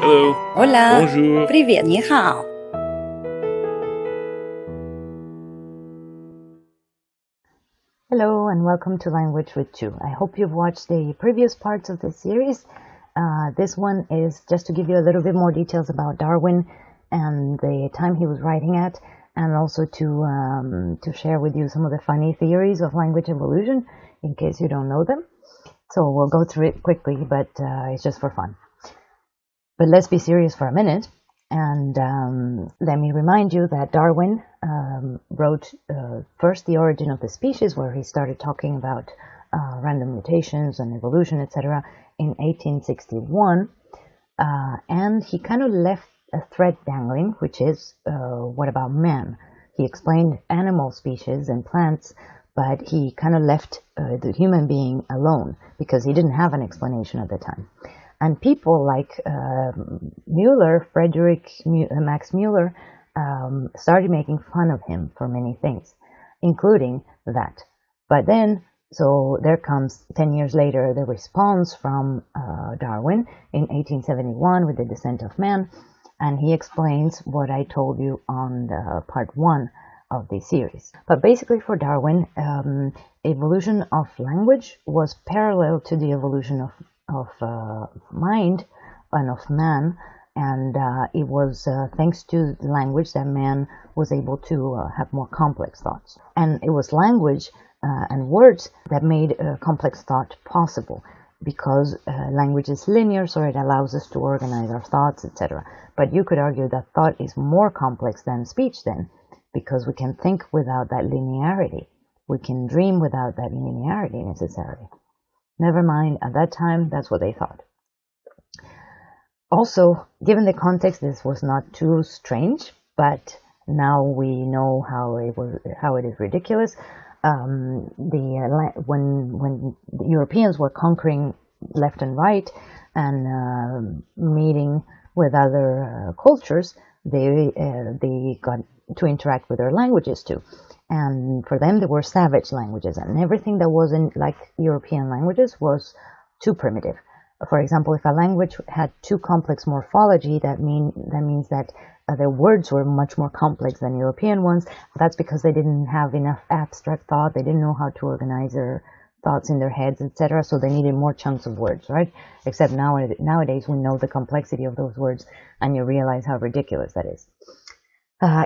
Hello. Hola. Bonjour. Привет. 你好. Hello and welcome to Language with Chu. I hope you've watched the previous parts of the series. This one is just to give you a little bit more details about Darwin and the time he was writing at, and also to share with you some of the funny theories of language evolution in case you don't know them. So we'll go through it quickly, but it's just for fun. But let's be serious for a minute, and let me remind you that Darwin wrote first The Origin of the Species, where he started talking about random mutations and evolution, etc., in 1861, and he kind of left a thread dangling, which is what about man? He explained animal species and plants, but he kind of left the human being alone because he didn't have an explanation at the time. And people like Max Muller, started making fun of him for many things, including that. But then, so there comes 10 years later the response from Darwin in 1871 with The Descent of Man, and he explains what I told you on part 1 of the series. But basically for Darwin, evolution of language was parallel to the evolution of mind and of man, and it was thanks to the language that man was able to have more complex thoughts. And it was language and words that made complex thought possible, because language is linear, so it allows us to organize our thoughts, etc. But you could argue that thought is more complex than speech then, because we can think without that linearity. We can dream without that linearity necessarily. Never mind, at that time, that's what they thought. Also, given the context, this was not too strange, but now we know how it is ridiculous. When the Europeans were conquering left and right and meeting with other cultures, they got to interact with their languages too. And for them, they were savage languages, and everything that wasn't like European languages was too primitive. For example, if a language had too complex morphology, that means that their words were much more complex than European ones. That's because they didn't have enough abstract thought. They didn't know how to organize their thoughts in their heads, etc. So they needed more chunks of words, right? Except nowadays we know the complexity of those words, and you realize how ridiculous that is.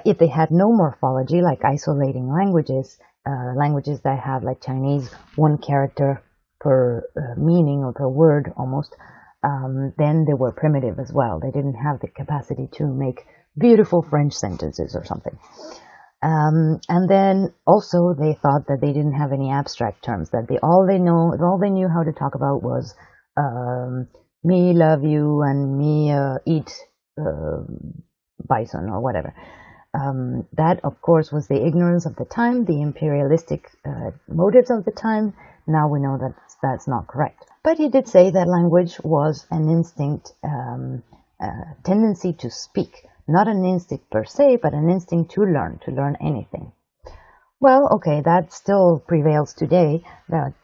If they had no morphology, like isolating languages, languages that have, like Chinese, one character per meaning or per word almost, then they were primitive as well. They didn't have the capacity to make beautiful French sentences or something. And then also they thought that they didn't have any abstract terms, that all they knew how to talk about was me love you and me eat bison or whatever. That, of course, was the ignorance of the time, the imperialistic motives of the time. Now we know that that's not correct. But he did say that language was an instinct, tendency to speak. Not an instinct per se, but an instinct to learn anything. Well, okay, that still prevails today, that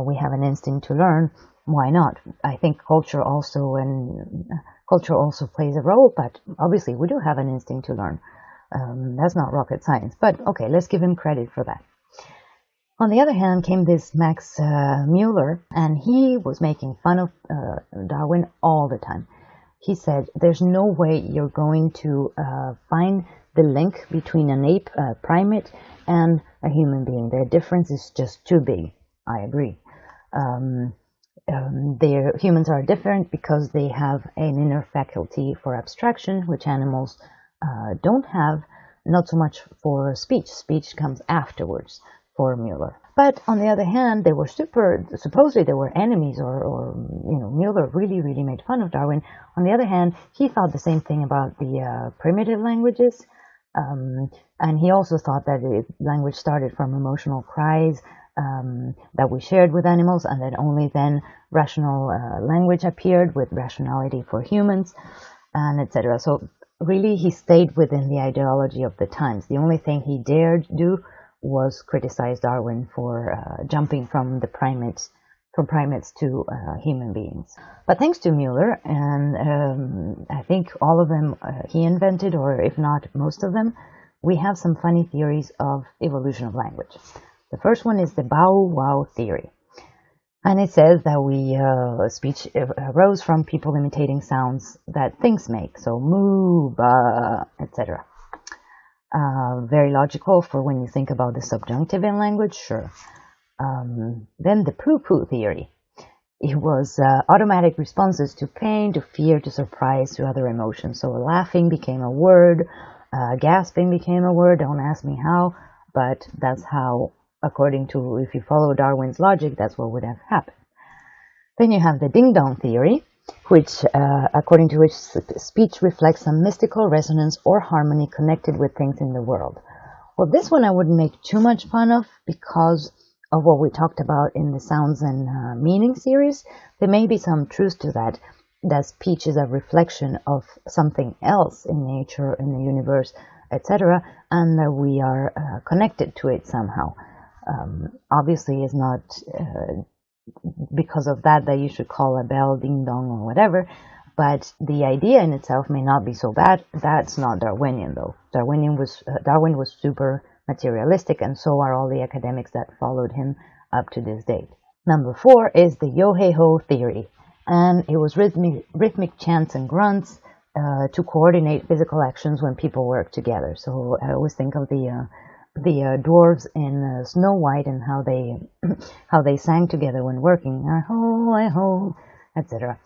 we have an instinct to learn. Why not? I think culture also plays a role, but obviously we do have an instinct to learn. That's not rocket science, but okay, let's give him credit for that. On the other hand came this Max Muller, and he was making fun of Darwin all the time. He said, there's no way you're going to find the link between an ape, a primate, and a human being. The difference is just too big. I agree. Humans are different because they have an inner faculty for abstraction, which animals don't have, not so much for speech. Speech comes afterwards for Muller. But on the other hand, they were supposedly they were enemies, or Muller really made fun of Darwin. On the other hand, he thought the same thing about the primitive languages, and he also thought that language started from emotional cries that we shared with animals, and that only then rational language appeared with rationality for humans, and etc. So really, he stayed within the ideology of the times. The only thing he dared do was criticize Darwin for jumping from primates to human beings. But thanks to Muller, and I think all of them he invented, or if not most of them, we have some funny theories of evolution of language. The first one is the bow wow theory. And it says that speech arose from people imitating sounds that things make. So moo, ba, etc. Very logical for when you think about the subjunctive in language, sure. Then the poo-poo theory. It was automatic responses to pain, to fear, to surprise, to other emotions. So laughing became a word, gasping became a word. Don't ask me how, but that's how, according to, if you follow Darwin's logic, that's what would have happened. Then you have the ding-dong theory, which, according to which speech reflects some mystical resonance or harmony connected with things in the world. Well, this one I wouldn't make too much fun of because of what we talked about in the Sounds and Meaning series. There may be some truth to that, that speech is a reflection of something else in nature, in the universe, etc., and that we are connected to it somehow. Obviously, it's not because of that you should call a bell ding dong or whatever, but the idea in itself may not be so bad. That's not Darwinian, though. Darwin was super materialistic, and so are all the academics that followed him up to this date. Number 4 is the yo-hey-ho theory, and it was rhythmic chants and grunts to coordinate physical actions when people work together. So I always think of the dwarves in Snow White and how they sang together when working, I-ho, etc.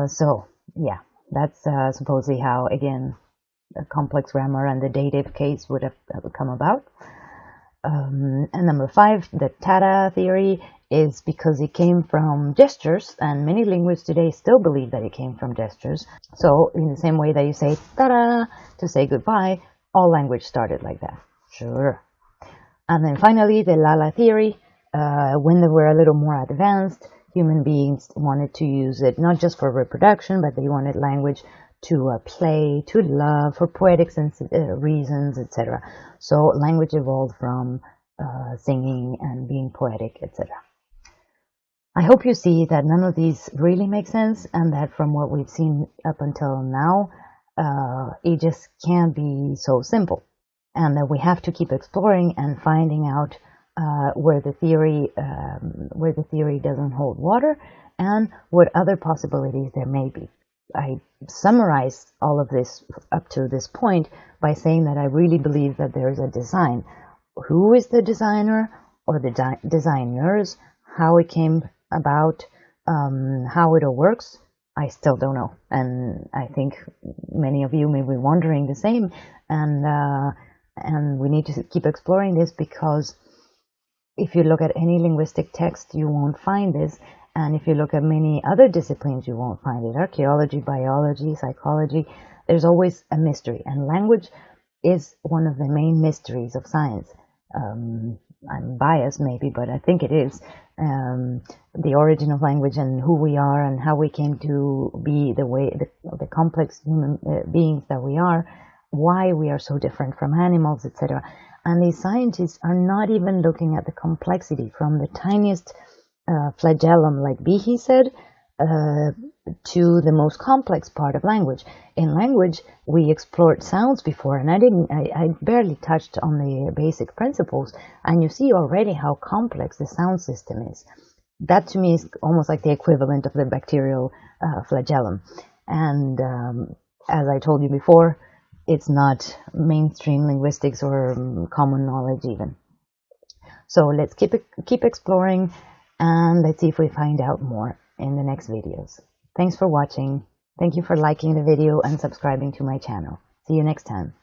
So yeah, that's supposedly how, again, a complex grammar and the dative case would have come about. And number 5, the tada theory, is because it came from gestures, and many linguists today still believe that it came from gestures. So in the same way that you say tada to say goodbye, all language started like that. Sure. And then finally, the la-la theory. When they were a little more advanced, human beings wanted to use it not just for reproduction, but they wanted language to play, to love, for poetic reasons, etc. So language evolved from singing and being poetic, etc. I hope you see that none of these really make sense, and that from what we've seen up until now, it just can't be so simple, and that we have to keep exploring and finding out where the theory doesn't hold water, and what other possibilities there may be. I summarized all of this up to this point by saying that I really believe that there is a design. Who is the designer, or the designers? How it came about, how it all works, I still don't know. And I think many of you may be wondering the same. And we need to keep exploring this, because if you look at any linguistic text, you won't find this. And if you look at many other disciplines, you won't find it. Archaeology, biology, psychology, there's always a mystery. And language is one of the main mysteries of science. I'm biased maybe, but I think it is. The origin of language and who we are and how we came to be the complex human beings that we are, why we are so different from animals, etc. And these scientists are not even looking at the complexity from the tiniest flagellum, like Behe said, to the most complex part of language. In language, we explored sounds before, and I barely touched on the basic principles, and you see already how complex the sound system is. That to me is almost like the equivalent of the bacterial flagellum. And as I told you before, it's not mainstream linguistics or common knowledge even. So let's keep exploring, and let's see if we find out more in the next videos. Thanks for watching. Thank you for liking the video and subscribing to my channel. See you next time.